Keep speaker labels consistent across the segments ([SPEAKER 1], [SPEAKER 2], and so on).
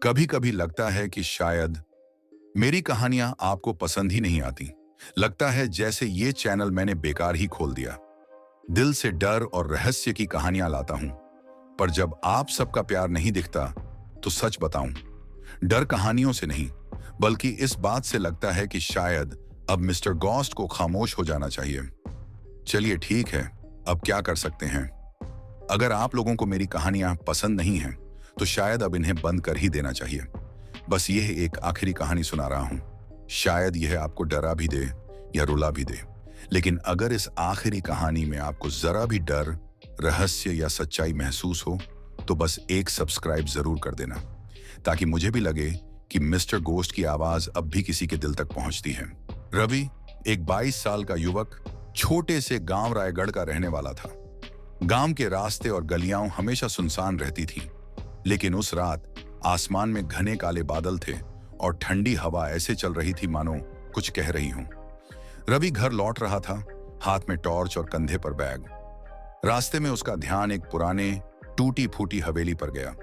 [SPEAKER 1] कभी कभी लगता है कि शायद मेरी कहानियां आपको पसंद ही नहीं आती। लगता है जैसे ये चैनल मैंने बेकार ही खोल दिया। दिल से डर और रहस्य की कहानियां लाता हूं, पर जब आप सबका प्यार नहीं दिखता तो सच बताऊं, डर कहानियों से नहीं बल्कि इस बात से लगता है कि शायद अब मिस्टर गॉस्ट को खामोश हो जाना चाहिए। चलिए ठीक है, अब क्या कर सकते हैं। अगर आप लोगों को मेरी कहानियां पसंद नहीं हैं तो शायद अब इन्हें बंद कर ही देना चाहिए। बस यह एक आखिरी कहानी सुना रहा हूं। शायद यह आपको डरा भी दे या रुला भी दे, लेकिन अगर इस आखिरी कहानी में आपको जरा भी डर, रहस्य या सच्चाई महसूस हो तो बस एक सब्सक्राइब जरूर कर देना, ताकि मुझे भी लगे कि मिस्टर गोस्ट की आवाज अब भी किसी के दिल तक पहुंचती है। रवि एक 22 साल का युवक छोटे से गांव रायगढ़ का रहने वाला था। गांव के रास्ते और गलियां हमेशा सुनसान रहती थीं, लेकिन उस रात आसमान में घने काले बादल थे और ठंडी हवा ऐसे चल रही थी मानो कुछ कह रही हो। रवि घर लौट रहा था, हाथ में टॉर्च और कंधे पर बैग। रास्ते में उसका ध्यान एक पुराने टूटी फूटी हवेली पर गया।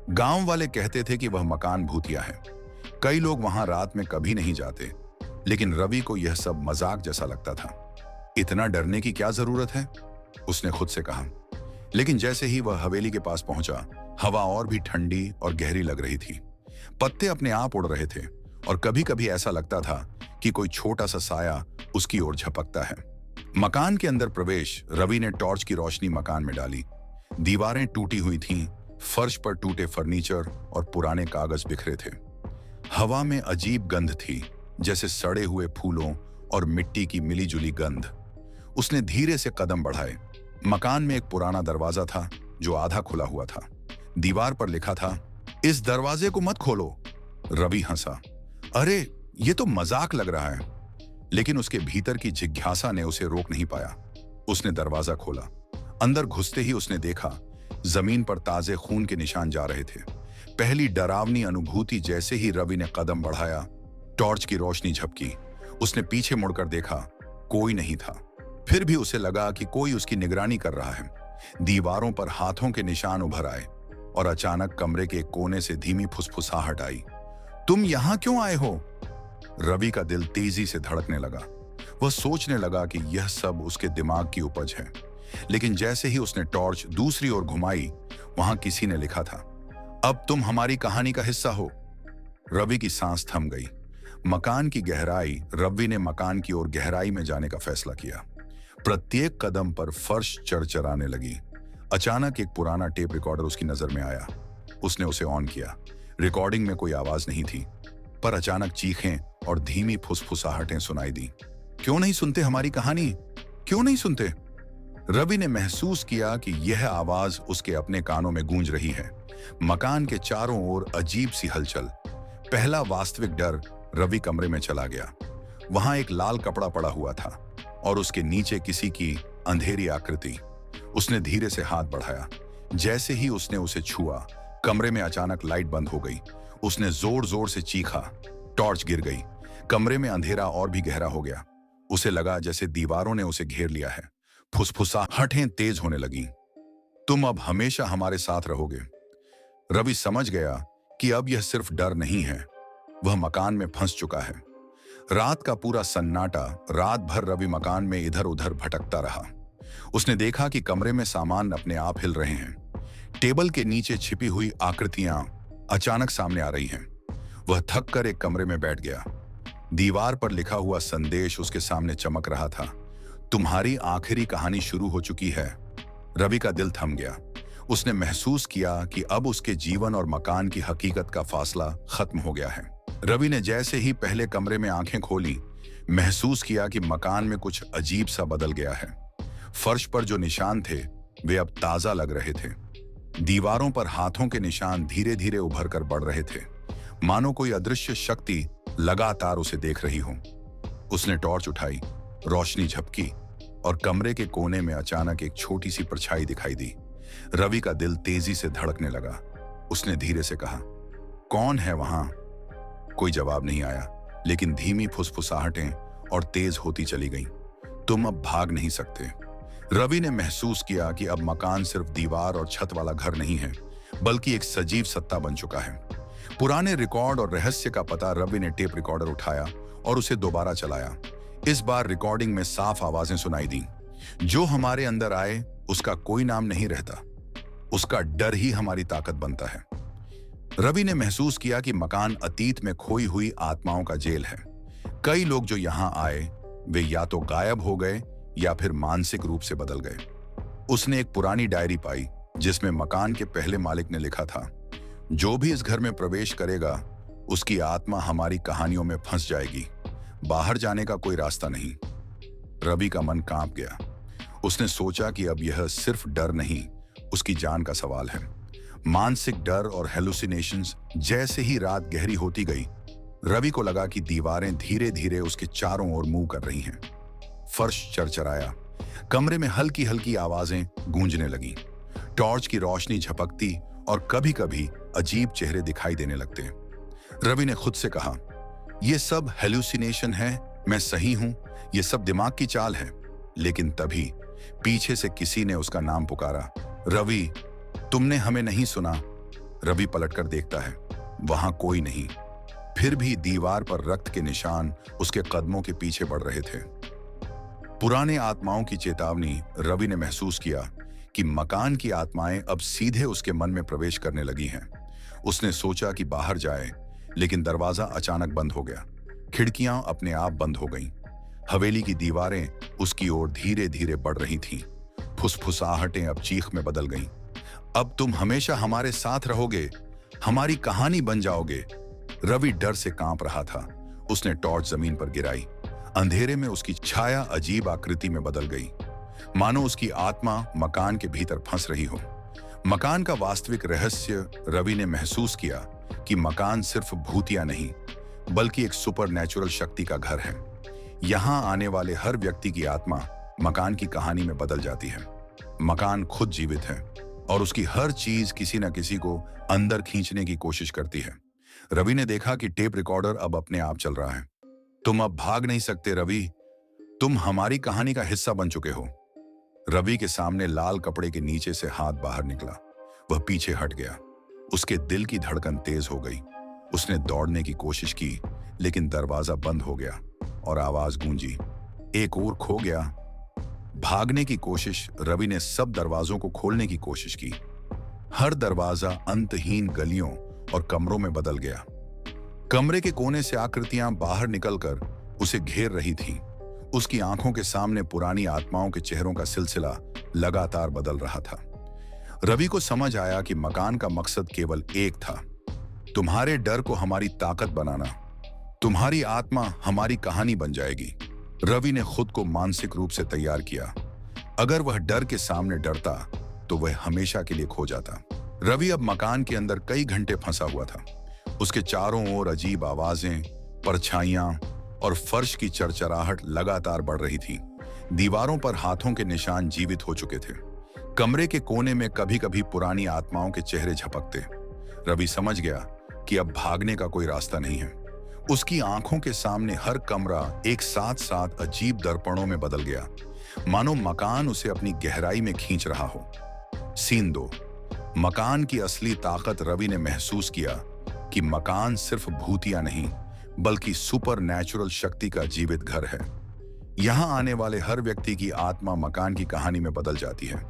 [SPEAKER 1] गांव वाले कहते थे कि वह मकान भूतिया है। कई लोग वहां रात में कभी नहीं जाते, लेकिन रवि को यह सब मजाक जैसा लगता था। इतना डरने की क्या जरूरत है, उसने खुद से कहा। लेकिन जैसे ही वह हवेली के पास पहुंचा, हवा और भी ठंडी और गहरी लग रही थी। पत्ते अपने आप उड़ रहे थे और कभी कभी ऐसा लगता था कि कोई छोटा सा साया उसकी ओर झपकता है। मकान के अंदर प्रवेश, रवि ने टॉर्च की रोशनी मकान में डाली। दीवारें टूटी हुई थीं, फर्श पर टूटे फर्नीचर और पुराने कागज बिखरे थे। हवा में अजीब गंध थी, जैसे सड़े हुए फूलों और मिट्टी की मिलीजुली गंध। उसने धीरे से कदम बढ़ाए। मकान में एक पुराना दरवाजा था जो आधा खुला हुआ था। दीवार पर लिखा था, इस दरवाजे को मत खोलो। रवि हंसा, अरे ये तो मजाक लग रहा है। लेकिन उसके भीतर की जिज्ञासा ने उसे रोक नहीं पाया। उसने दरवाजा खोला। अंदर घुसते ही उसने देखा, जमीन पर ताजे खून के निशान जा रहे थे। पहली डरावनी अनुभूति जैसे ही रवि ने कदम बढ़ाया, टॉर्च की रोशनी झपकी। उसने पीछे मुड़कर देखा, कोई नहीं था। फिर भी उसे लगा कि कोई उसकी निगरानी कर रहा है। दीवारों पर हाथों के निशान उभर आए और अचानक कमरे के एक कोने से धीमी फुसफुसाहट आई। तुम यहां क्यों आए हो? रवि का दिल तेजी से धड़कने लगा। वह सोचने लगा कि यह सब उसके दिमाग की उपज है। लेकिन जैसे ही उसने टॉर्च दूसरी ओर घुमाई, वहां किसी ने लिखा था, अब तुम हमारी कहानी का हिस्सा हो। रवि की सांस थम गई। मकान की गहराई, रवि ने मकान की ओर गहराई में जाने का फैसला किया। प्रत्येक कदम पर फर्श चरचराने लगी। अचानक एक पुराना टेप रिकॉर्डर उसकी नजर में आया। उसने उसे ऑन किया। रिकॉर्डिंग में कोई आवाज नहीं थी, पर अचानक चीखें और धीमी फुसफुसाहटें सुनाई दी। क्यों नहीं सुनते हमारी कहानी? क्यों नहीं सुनते? रवि ने महसूस किया कि यह आवाज उसके अपने कानों में गूंज रही है। मकान के चारों ओर अजीब सी हलचल। पहला वास्तविक डर, रवि कमरे में चला गया। वहां एक लाल कपड़ा पड़ा हुआ था और उसके नीचे किसी की अंधेरी आकृति। उसने धीरे से हाथ बढ़ाया। जैसे ही उसने उसे छुआ, कमरे में अचानक लाइट बंद हो गई। उसने जोर जोर से चीखा। टॉर्च गिर गई। कमरे में अंधेरा और भी गहरा हो गया। उसे लगा जैसे दीवारों ने उसे घेर लिया है। फुसफुसाहटें तेज होने लगीं। तुम अब हमेशा हमारे साथ रहोगे। रवि समझ गया कि अब यह सिर्फ डर नहीं है, वह मकान में फंस चुका है। रात का पूरा सन्नाटा, रात भर रवि मकान में इधर उधर भटकता रहा। उसने देखा कि कमरे में सामान अपने आप हिल रहे हैं। टेबल के नीचे छिपी हुई आकृतियां अचानक सामने आ रही हैं। वह थक कर एक कमरे में बैठ गया। दीवार पर लिखा हुआ संदेश उसके सामने चमक रहा था, तुम्हारी आखिरी कहानी शुरू हो चुकी है। रवि का दिल थम गया। उसने महसूस किया कि अब उसके जीवन और मकान की हकीकत का फासला खत्म हो गया है। रवि ने जैसे ही पहले कमरे में आंखें खोली, महसूस किया कि मकान में कुछ अजीब सा बदल गया है। फर्श पर जो निशान थे वे अब ताजा लग रहे थे। दीवारों पर हाथों के निशान धीरे धीरे उभर कर बढ़ रहे थे, मानो कोई अदृश्य शक्ति लगातार उसे देख रही हो। उसने टॉर्च उठाई, रोशनी झपकी और कमरे के कोने में अचानक एक छोटी सी परछाई दिखाई दी। रवि का दिल तेजी से धड़कने लगा। उसने धीरे से कहा, कौन है वहां? कोई जवाब नहीं आया, लेकिन धीमी फुसफुसाहटें और तेज होती चली गईं। तुम अब भाग नहीं सकते। रवि ने महसूस किया कि अब मकान सिर्फ दीवार और छत वाला घर नहीं है, बल्कि एक सजीव सत्ता बन चुका है। पुराने रिकॉर्ड और रहस्य का पता रवि ने टेप रिकॉर्डर उठाया और उसे दोबारा चलाया। इस बार रिकॉर्डिंग में साफ आवाजें सुनाई दी। जो हमारे अंदर आए उसका कोई नाम नहीं रहता, उसका डर ही हमारी ताकत बनता है। रवि ने महसूस किया कि मकान अतीत में खोई हुई आत्माओं का जेल है। कई लोग जो यहां आए वे या तो गायब हो गए या फिर मानसिक रूप से बदल गए। उसने एक पुरानी डायरी पाई जिसमें मकान के पहले मालिक ने लिखा था, जो भी इस घर में प्रवेश करेगा उसकी आत्मा हमारी कहानियों में फंस जाएगी, बाहर जाने का कोई रास्ता नहीं। रवि का मन कांप गया। उसने सोचा कि अब यह सिर्फ डर नहीं, उसकी जान का सवाल है। मानसिक डर और हेलुसिनेशंस। जैसे ही रात गहरी होती गई, रवि को लगा कि दीवारें धीरे धीरे उसके चारों ओर मूव कर रही हैं। फर्श चरचराया, कमरे में हल्की हल्की आवाजें गूंजने लगीं। टॉर्च की रोशनी झपकती और कभी कभी अजीब चेहरे दिखाई देने लगते। रवि ने खुद से कहा, यह सब हेलुसिनेशन है, मैं सही हूं, यह सब दिमाग की चाल है। लेकिन तभी पीछे से किसी ने उसका नाम पुकारा, रवि, तुमने हमें नहीं सुना। रवि पलटकर देखता है, वहां कोई नहीं। फिर भी दीवार पर रक्त के निशान उसके कदमों के पीछे बढ़ रहे थे। पुराने आत्माओं की चेतावनी। रवि ने महसूस किया कि मकान की आत्माएं अब सीधे उसके मन में प्रवेश करने लगी हैं। उसने सोचा कि बाहर जाए, लेकिन दरवाजा अचानक बंद हो गया। खिड़कियां अपने आप बंद हो गईं। हवेली की दीवारें उसकी ओर धीरे धीरे बढ़ रही थीं। फुसफुसाहटें अब चीख में बदल गईं। अब तुम हमेशा हमारे साथ रहोगे, हमारी कहानी बन जाओगे। रवि डर से कांप रहा था। उसने टॉर्च जमीन पर गिराई। अंधेरे में उसकी छाया अजीब आकृति में बदल गई, मानो उसकी आत्मा मकान के भीतर फंस रही हो। मकान का वास्तविक रहस्य। रवि ने महसूस किया कि मकान सिर्फ भूतिया नहीं, बल्कि एक सुपरनैचुरल शक्ति का घर है। यहां आने वाले हर व्यक्ति की आत्मा मकान की कहानी में बदल जाती है। मकान खुद जीवित है और उसकी हर चीज किसी न किसी को अंदर खींचने की कोशिश करती है। रवि ने देखा कि टेप रिकॉर्डर अब अपने आप चल रहा है। तुम अब भाग नहीं सकते रवि, तुम हमारी कहानी का हिस्सा बन चुके हो। रवि के सामने लाल कपड़े के नीचे से हाथ बाहर निकला। वह पीछे हट गया। उसके दिल की धड़कन तेज हो गई। उसने दौड़ने की कोशिश की, लेकिन दरवाजा बंद हो गया और आवाज गूंजी, एक और खो गया। भागने की कोशिश। रवि ने सब दरवाजों को खोलने की कोशिश की। हर दरवाजा अंतहीन गलियों और कमरों में बदल गया। कमरे के कोने से आकृतियां बाहर निकलकर उसे घेर रही थीं। उसकी आंखों के सामने पुरानी आत्माओं के चेहरों का सिलसिला लगातार बदल रहा था। रवि को समझ आया कि मकान का मकसद केवल एक था, तुम्हारे डर को हमारी ताकत बनाना। तुम्हारी आत्मा हमारी कहानी बन जाएगी। रवि ने खुद को मानसिक रूप से तैयार किया। अगर वह डर के सामने डरता तो वह हमेशा के लिए खो जाता। रवि अब मकान के अंदर कई घंटे फंसा हुआ था। उसके चारों ओर अजीब आवाजें, परछाइयां और फर्श की चरचराहट लगातार बढ़ रही थी। दीवारों पर हाथों के निशान जीवित हो चुके थे। कमरे के कोने में कभी कभी पुरानी आत्माओं के चेहरे झपकते। रवि समझ गया कि अब भागने का कोई रास्ता नहीं है। उसकी आंखों के सामने हर कमरा एक साथ साथ अजीब दर्पणों में बदल गया, मानो मकान उसे अपनी गहराई में खींच रहा हो। सीन 2। मकान की असली ताकत। रवि ने महसूस किया कि मकान सिर्फ भूतिया नहीं, बल्कि सुपरनैचुरल शक्ति का जीवित घर है। यहां आने वाले हर व्यक्ति की आत्मा मकान की कहानी में बदल जाती है।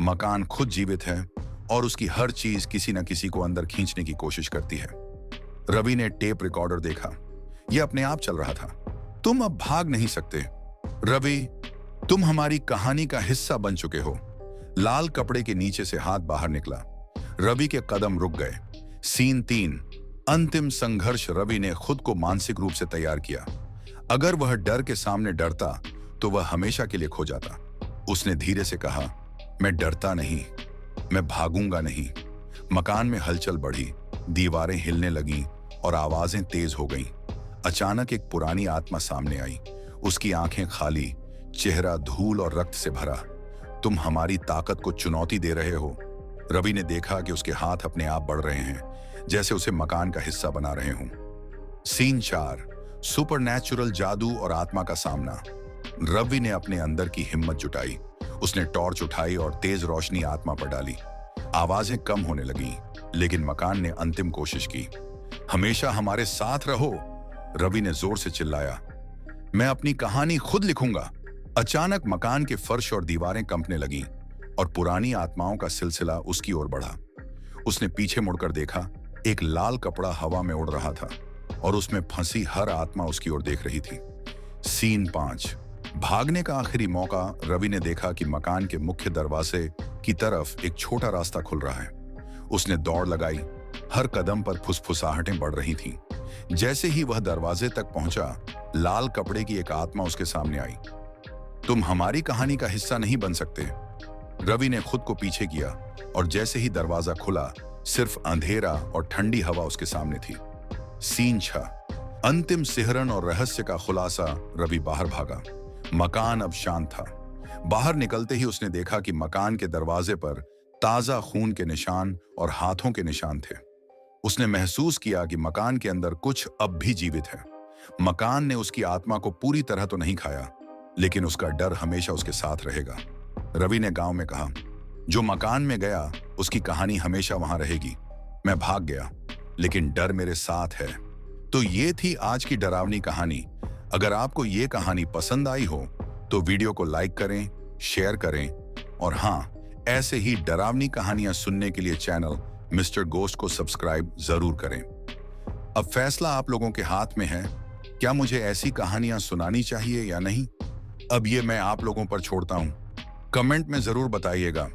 [SPEAKER 1] मकान खुद जीवित है और उसकी हर चीज किसी न किसी को अंदर खींचने की कोशिश करती है। रवि ने टेप रिकॉर्डर देखा। यह अपने आप चल रहा था। तुम अब भाग नहीं सकते रवि, तुम हमारी कहानी का हिस्सा बन चुके हो। लाल कपड़े के नीचे से हाथ बाहर निकला। रवि के कदम रुक गए। सीन 3। अंतिम संघर्ष। रवि ने खुद को मानसिक रूप से तैयार किया। अगर वह डर के सामने डरता तो वह हमेशा के लिए खो जाता। उसने धीरे से कहा, मैं डरता नहीं, मैं भागूंगा नहीं। मकान में हलचल बढ़ी, दीवारें हिलने लगीं और आवाजें तेज हो गईं। अचानक एक पुरानी आत्मा सामने आई। उसकी आंखें खाली, चेहरा धूल और रक्त से भरा। तुम हमारी ताकत को चुनौती दे रहे हो। रवि ने देखा कि उसके हाथ अपने आप बढ़ रहे हैं, जैसे उसे मकान का हिस्सा बना रहे हों। सीन 4। सुपरनैचुरल जादू और आत्मा का सामना। रवि ने अपने अंदर की हिम्मत जुटाई। उसने टॉर्च उठाई और तेज रोशनी आत्मा पर डाली। आवाजें कम होने लगीं, लेकिन मकान ने अंतिम कोशिश की। हमेशा हमारे साथ रहो, रवि ने जोर से चिल्लाया। मैं अपनी कहानी खुद लिखूंगा। अचानक मकान के फर्श और दीवारें कंपने लगीं और पुरानी आत्माओं का सिलसिला उसकी ओर बढ़ा। उसने पीछे मुड़कर देखा, एक लाल कपड़ा हवा में उड़ रहा था और उसमें फंसी हर आत्मा उसकी ओर देख रही थी। सीन 5। भागने का आखिरी मौका। रवि ने देखा कि मकान के मुख्य दरवाजे की तरफ एक छोटा रास्ता खुल रहा है। उसने दौड़ लगाई। हर कदम पर फुसफुसाहटें बढ़ रही थीं। जैसे ही वह दरवाजे तक पहुंचा, लाल कपड़े की एक आत्मा उसके सामने आई। तुम हमारी कहानी का हिस्सा नहीं बन सकते। रवि ने खुद को पीछे किया और जैसे ही दरवाजा खुला, सिर्फ अंधेरा और ठंडी हवा उसके सामने थी। सीन 6। अंतिम सिहरन और रहस्य का खुलासा। रवि बाहर भागा। मकान अब शांत था। बाहर निकलते ही उसने देखा कि मकान के दरवाजे पर ताजा खून के निशान और हाथों के निशान थे। उसने महसूस किया कि मकान के अंदर कुछ अब भी जीवित है। मकान ने उसकी आत्मा को पूरी तरह तो नहीं खाया, लेकिन उसका डर हमेशा उसके साथ रहेगा। रवि ने गांव में कहा, जो मकान में गया उसकी कहानी हमेशा वहां रहेगी। मैं भाग गया, लेकिन डर मेरे साथ है। तो ये थी आज की डरावनी कहानी। अगर आपको ये कहानी पसंद आई हो तो वीडियो को लाइक करें, शेयर करें और हाँ, ऐसे ही डरावनी कहानियां सुनने के लिए चैनल मिस्टर गोस्ट को सब्सक्राइब जरूर करें। अब फैसला आप लोगों के हाथ में है, क्या मुझे ऐसी कहानियां सुनानी चाहिए या नहीं। अब ये मैं आप लोगों पर छोड़ता हूं। कमेंट में जरूर बताइएगा।